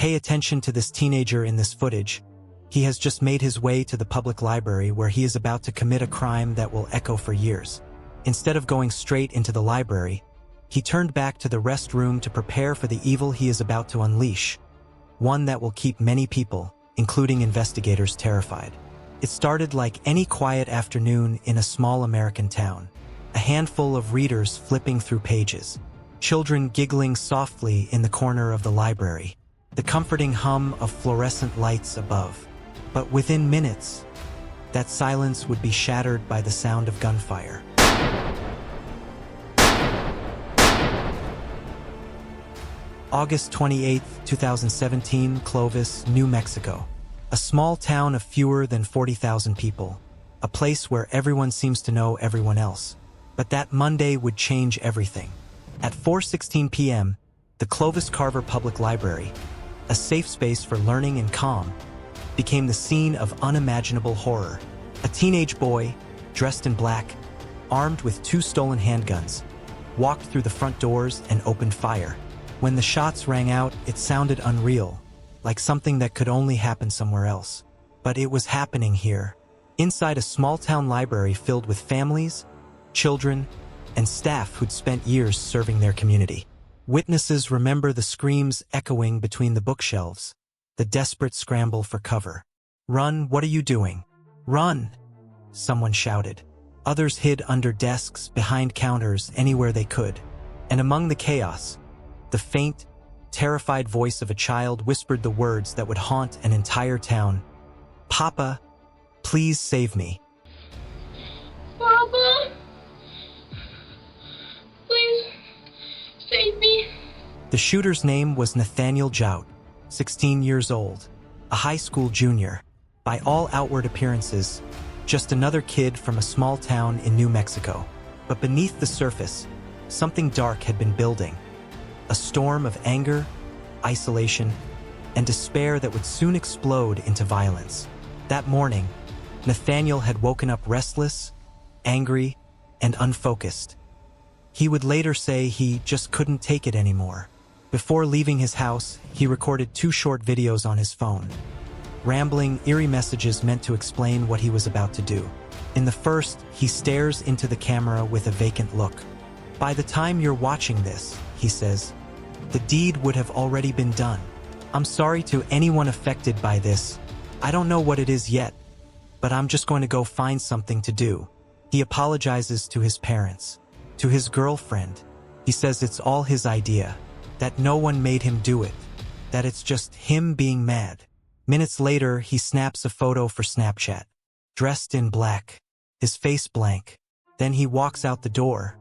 Pay attention to this teenager in this footage. He has just made his way to the public library where he is about to commit a crime that will echo for years. Instead of going straight into the library, he turned back to the restroom to prepare for the evil he is about to unleash, one that will keep many people, including investigators, terrified. It started like any quiet afternoon in a small American town. A handful of readers flipping through pages, children giggling softly in the corner of the library, the comforting hum of fluorescent lights above. But within minutes, that silence would be shattered by the sound of gunfire. August 28, 2017, Clovis, New Mexico. A small town of fewer than 40,000 people. A place where everyone seems to know everyone else. But that Monday would change everything. At 4:16 p.m., the Clovis-Carver Public Library, a safe space for learning and calm, became the scene of unimaginable horror. A teenage boy, dressed in black, armed with 2 stolen handguns, walked through the front doors and opened fire. When the shots rang out, it sounded unreal, like something that could only happen somewhere else. But it was happening here, inside a small-town library filled with families, children, and staff who'd spent years serving their community. Witnesses remember the screams echoing between the bookshelves, the desperate scramble for cover. "Run, what are you doing? Run!" someone shouted. Others hid under desks, behind counters, anywhere they could. And among the chaos, the faint, terrified voice of a child whispered the words that would haunt an entire town. "Papa, please save me." Papa, please save me. The shooter's name was Nathaniel Jouett, 16 years old, a high school junior. By all outward appearances, just another kid from a small town in New Mexico. But beneath the surface, something dark had been building. A storm of anger, isolation, and despair that would soon explode into violence. That morning, Nathaniel had woken up restless, angry, and unfocused. He would later say he just couldn't take it anymore. Before leaving his house, he recorded 2 short videos on his phone. Rambling, eerie messages meant to explain what he was about to do. In the first, he stares into the camera with a vacant look. "By the time you're watching this," he says, "the deed would have already been done. I'm sorry to anyone affected by this. I don't know what it is yet, but I'm just going to go find something to do." He apologizes to his parents, to his girlfriend. He says it's all his idea, that no one made him do it, that it's just him being mad. Minutes later, he snaps a photo for Snapchat, dressed in black, his face blank. Then he walks out the door,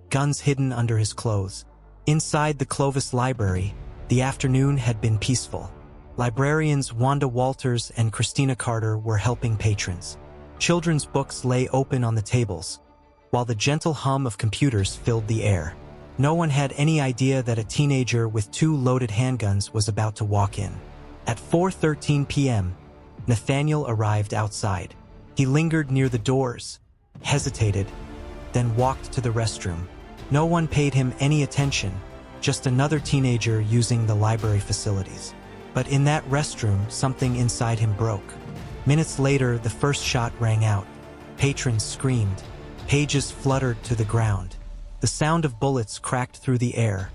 guns hidden under his clothes. Inside the Clovis Library, the afternoon had been peaceful. Librarians Wanda Walters and Christina Carter were helping patrons. Children's books lay open on the tables, while the gentle hum of computers filled the air. No one had any idea that a teenager with 2 loaded handguns was about to walk in. At 4:13 p.m., Nathaniel arrived outside. He lingered near the doors, hesitated, then walked to the restroom. No one paid him any attention, just another teenager using the library facilities. But in that restroom, something inside him broke. Minutes later, the first shot rang out. Patrons screamed. Pages fluttered to the ground. The sound of bullets cracked through the air,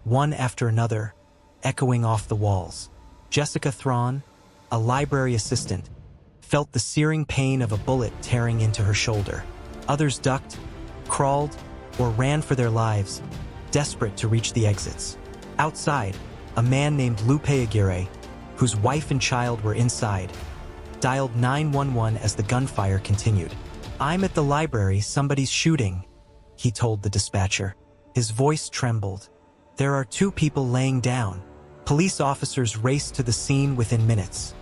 one after another, echoing off the walls. Jessica Thrawn, a library assistant, felt the searing pain of a bullet tearing into her shoulder. Others ducked, crawled, or ran for their lives, desperate to reach the exits. Outside, a man named Lupe Aguirre, whose wife and child were inside, dialed 911 as the gunfire continued. "I'm at the library, somebody's shooting," he told the dispatcher. His voice trembled. "There are 2 people laying down." Police officers raced to the scene within minutes,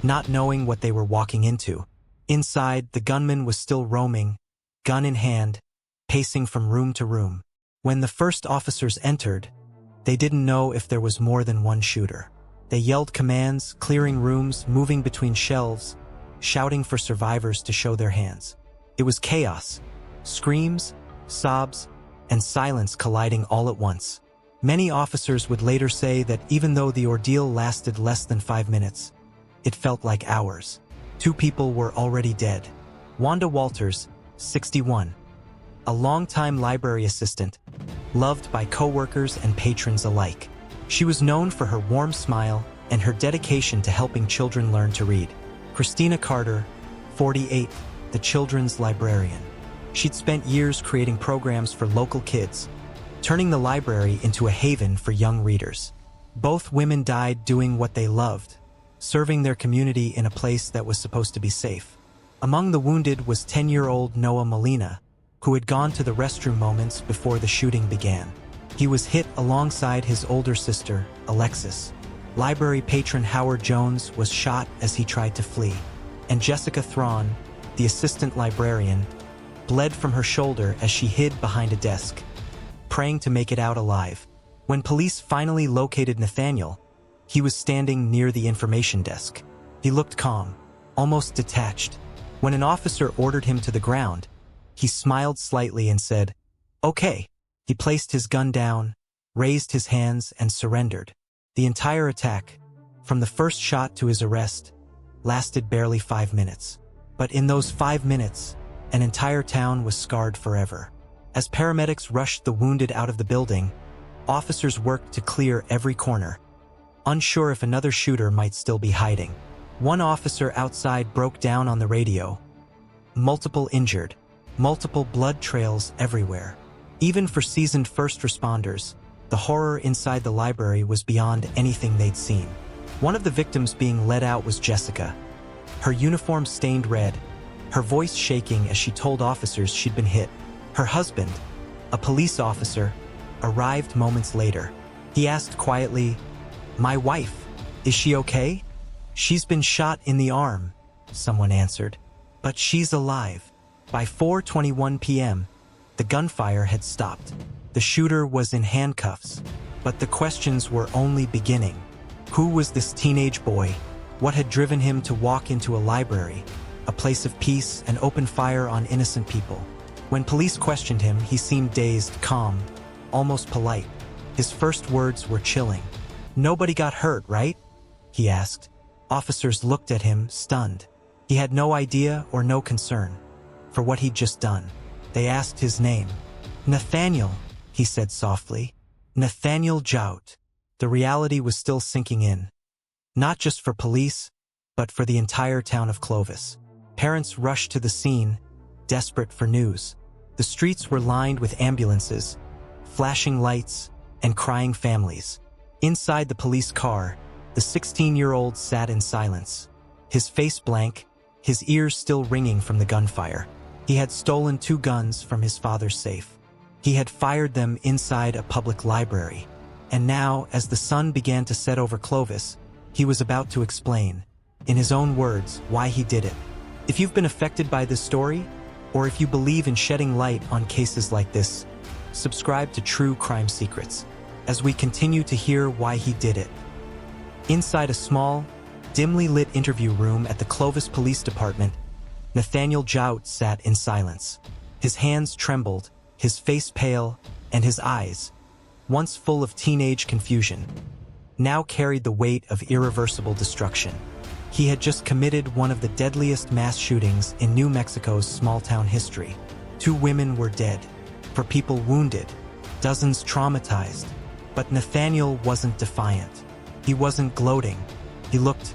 not knowing what they were walking into. Inside, the gunman was still roaming, gun in hand, pacing from room to room. When the first officers entered, they didn't know if there was more than one shooter. They yelled commands, clearing rooms, moving between shelves, shouting for survivors to show their hands. It was chaos, screams, sobs, and silence colliding all at once. Many officers would later say that even though the ordeal lasted less than 5 minutes, it felt like hours. 2 people were already dead. Wanda Walters, 61. A longtime library assistant, loved by co-workers and patrons alike. She was known for her warm smile and her dedication to helping children learn to read. Christina Carter, 48, the children's librarian. She'd spent years creating programs for local kids, turning the library into a haven for young readers. Both women died doing what they loved, serving their community in a place that was supposed to be safe. Among the wounded was 10-year-old Noah Molina, who had gone to the restroom moments before the shooting began. He was hit alongside his older sister, Alexis. Library patron Howard Jones was shot as he tried to flee, and Jessica Thrawn, the assistant librarian, bled from her shoulder as she hid behind a desk, praying to make it out alive. When police finally located Nathaniel, he was standing near the information desk. He looked calm, almost detached. When an officer ordered him to the ground, he smiled slightly and said, "Okay." He placed his gun down, raised his hands, and surrendered. The entire attack, from the first shot to his arrest, lasted barely 5 minutes. But in those 5 minutes, an entire town was scarred forever. As paramedics rushed the wounded out of the building, officers worked to clear every corner, unsure if another shooter might still be hiding. One officer outside broke down on the radio. Multiple injured, multiple blood trails everywhere. Even for seasoned first responders, the horror inside the library was beyond anything they'd seen. One of the victims being led out was Jessica, her uniform stained red, her voice shaking as she told officers she'd been hit. Her husband, a police officer, arrived moments later. He asked quietly, "My wife, is she okay?" "She's been shot in the arm," someone answered. "But she's alive." By 4:21 p.m., the gunfire had stopped. The shooter was in handcuffs, but the questions were only beginning. Who was this teenage boy? What had driven him to walk into a library, a place of peace, and open fire on innocent people? When police questioned him, he seemed dazed, calm, almost polite. His first words were chilling. "Nobody got hurt, right?" he asked. Officers looked at him, stunned. He had no idea or no concern for what he'd just done. They asked his name. "Nathaniel," he said softly. "Nathaniel Jouett." The reality was still sinking in. Not just for police, but for the entire town of Clovis. Parents rushed to the scene, desperate for news. The streets were lined with ambulances, flashing lights, and crying families. Inside the police car, the 16-year-old sat in silence, his face blank, his ears still ringing from the gunfire. He had stolen 2 guns from his father's safe. He had fired them inside a public library. And now, as the sun began to set over Clovis, he was about to explain, in his own words, why he did it. If you've been affected by this story, or if you believe in shedding light on cases like this, subscribe to True Crime Secrets, as we continue to hear why he did it. Inside a small, dimly lit interview room at the Clovis Police Department, Nathaniel Jouett sat in silence. His hands trembled, his face pale, and his eyes, once full of teenage confusion, now carried the weight of irreversible destruction. He had just committed one of the deadliest mass shootings in New Mexico's small-town history. 2 women were dead, 4 people wounded, dozens traumatized. But Nathaniel wasn't defiant. He wasn't gloating. He looked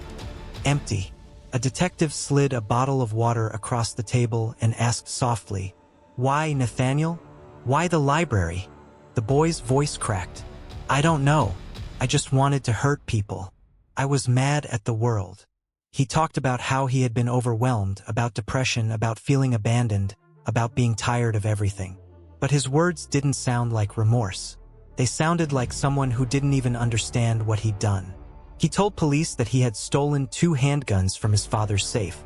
empty. A detective slid a bottle of water across the table and asked softly, "Why, Nathaniel? Why the library?" The boy's voice cracked. "I don't know. I just wanted to hurt people. I was mad at the world." He talked about how he had been overwhelmed, about depression, about feeling abandoned, about being tired of everything. But his words didn't sound like remorse. They sounded like someone who didn't even understand what he'd done. He told police that he had stolen 2 handguns from his father's safe.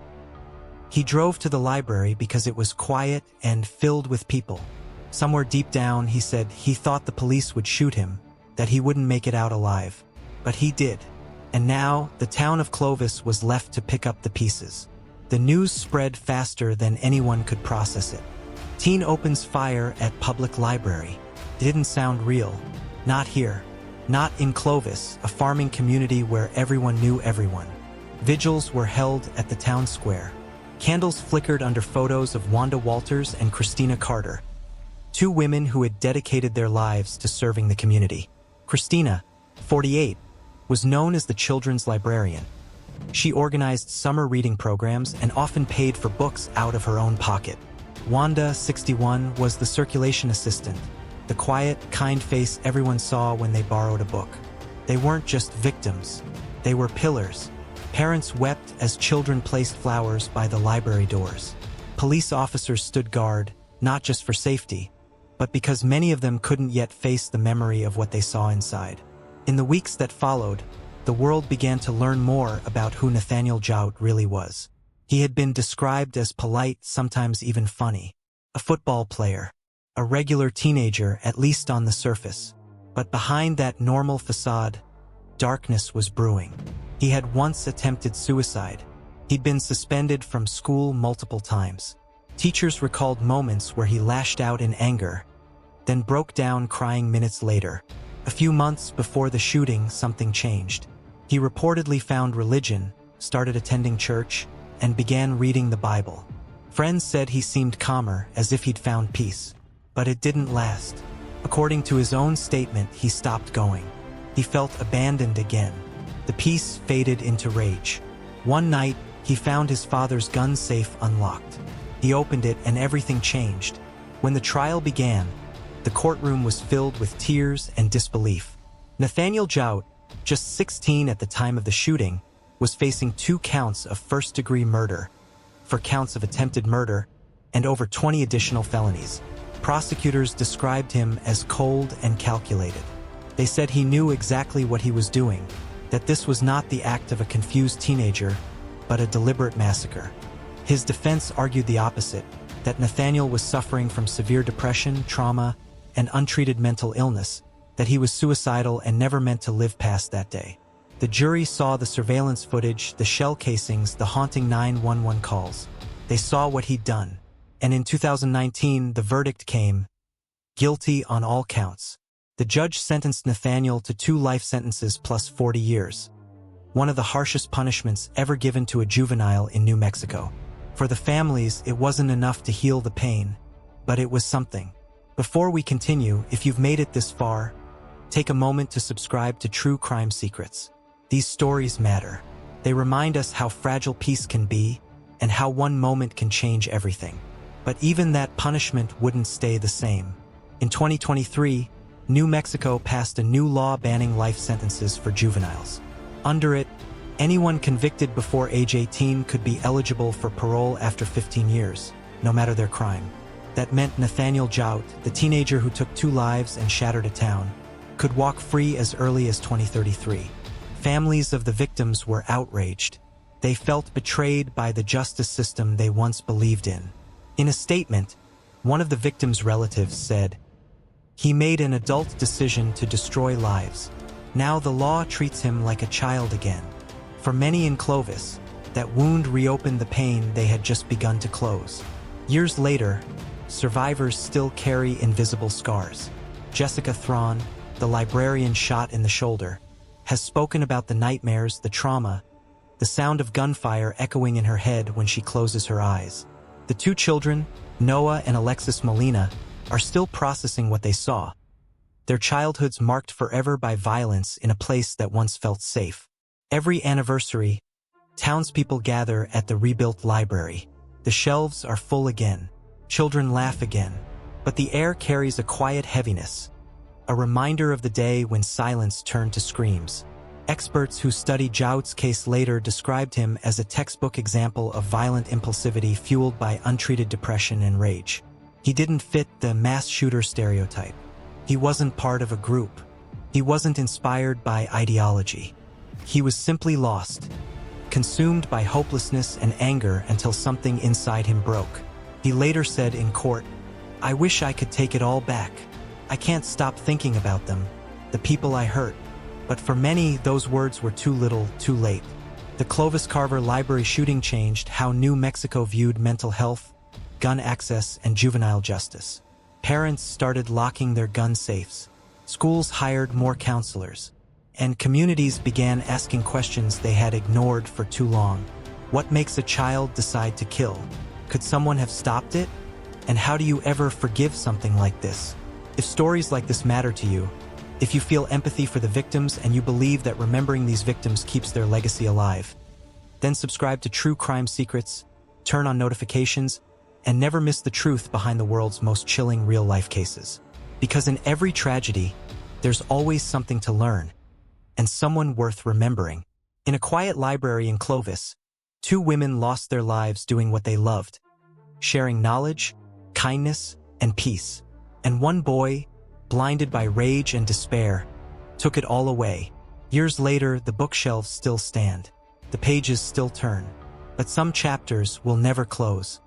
He drove to the library because it was quiet and filled with people. Somewhere deep down, he said he thought the police would shoot him, that he wouldn't make it out alive. But he did. And now, the town of Clovis was left to pick up the pieces. The news spread faster than anyone could process it. Teen opens fire at public library. It didn't sound real. Not here. Not in Clovis, a farming community where everyone knew everyone. Vigils were held at the town square. Candles flickered under photos of Wanda Walters and Christina Carter, two women who had dedicated their lives to serving the community. Christina, 48, was known as the children's librarian. She organized summer reading programs and often paid for books out of her own pocket. Wanda, 61, was the circulation assistant, the quiet, kind face everyone saw when they borrowed a book. They weren't just victims, they were pillars. Parents wept as children placed flowers by the library doors. Police officers stood guard, not just for safety, but because many of them couldn't yet face the memory of what they saw inside. In the weeks that followed, the world began to learn more about who Nathaniel Jouett really was. He had been described as polite, sometimes even funny. A football player. A regular teenager, at least on the surface. But behind that normal facade, darkness was brewing. He had once attempted suicide. He'd been suspended from school multiple times. Teachers recalled moments where he lashed out in anger, then broke down crying minutes later. A few months before the shooting, something changed. He reportedly found religion, started attending church, and began reading the Bible. Friends said he seemed calmer, as if he'd found peace. But it didn't last. According to his own statement, he stopped going. He felt abandoned again. The peace faded into rage. One night, he found his father's gun safe unlocked. He opened it and everything changed. When the trial began, the courtroom was filled with tears and disbelief. Nathaniel Jouett, just 16 at the time of the shooting, was facing 2 counts of first-degree murder, 4 counts of attempted murder, and over 20 additional felonies. Prosecutors described him as cold and calculated. They said he knew exactly what he was doing, that this was not the act of a confused teenager, but a deliberate massacre. His defense argued the opposite, that Nathaniel was suffering from severe depression, trauma, and untreated mental illness, that he was suicidal and never meant to live past that day. The jury saw the surveillance footage, the shell casings, the haunting 911 calls. They saw what he'd done. And in 2019, the verdict came, guilty on all counts. The judge sentenced Nathaniel to 2 life sentences plus 40 years, one of the harshest punishments ever given to a juvenile in New Mexico. For the families, it wasn't enough to heal the pain, but it was something. Before we continue, if you've made it this far, take a moment to subscribe to True Crime Secrets. These stories matter. They remind us how fragile peace can be and how one moment can change everything. But even that punishment wouldn't stay the same. In 2023, New Mexico passed a new law banning life sentences for juveniles. Under it, anyone convicted before age 18 could be eligible for parole after 15 years, no matter their crime. That meant Nathaniel Jouett, the teenager who took 2 lives and shattered a town, could walk free as early as 2033. Families of the victims were outraged. They felt betrayed by the justice system they once believed in. In a statement, one of the victims' relatives said, "He made an adult decision to destroy lives. Now the law treats him like a child again." For many in Clovis, that wound reopened the pain they had just begun to close. Years later, survivors still carry invisible scars. Jessica Thrawn, the librarian shot in the shoulder, has spoken about the nightmares, the trauma, the sound of gunfire echoing in her head when she closes her eyes. The 2 children, Noah and Alexis Molina, are still processing what they saw. Their childhoods marked forever by violence in a place that once felt safe. Every anniversary, townspeople gather at the rebuilt library. The shelves are full again. Children laugh again. But the air carries a quiet heaviness, a reminder of the day when silence turned to screams. Experts who studied Jouett's case later described him as a textbook example of violent impulsivity fueled by untreated depression and rage. He didn't fit the mass shooter stereotype. He wasn't part of a group. He wasn't inspired by ideology. He was simply lost, consumed by hopelessness and anger until something inside him broke. He later said in court, "I wish I could take it all back. I can't stop thinking about them, the people I hurt." But for many, those words were too little, too late. The Clovis-Carver Library shooting changed how New Mexico viewed mental health, gun access, and juvenile justice. Parents started locking their gun safes. Schools hired more counselors, and communities began asking questions they had ignored for too long. What makes a child decide to kill? Could someone have stopped it? And how do you ever forgive something like this? If stories like this matter to you, if you feel empathy for the victims and you believe that remembering these victims keeps their legacy alive, then subscribe to True Crime Secrets, turn on notifications, and never miss the truth behind the world's most chilling real-life cases. Because in every tragedy, there's always something to learn, and someone worth remembering. In a quiet library in Clovis, two women lost their lives doing what they loved, sharing knowledge, kindness, and peace. And one boy, blinded by rage and despair, took it all away. Years later, the bookshelves still stand. The pages still turn. But some chapters will never close.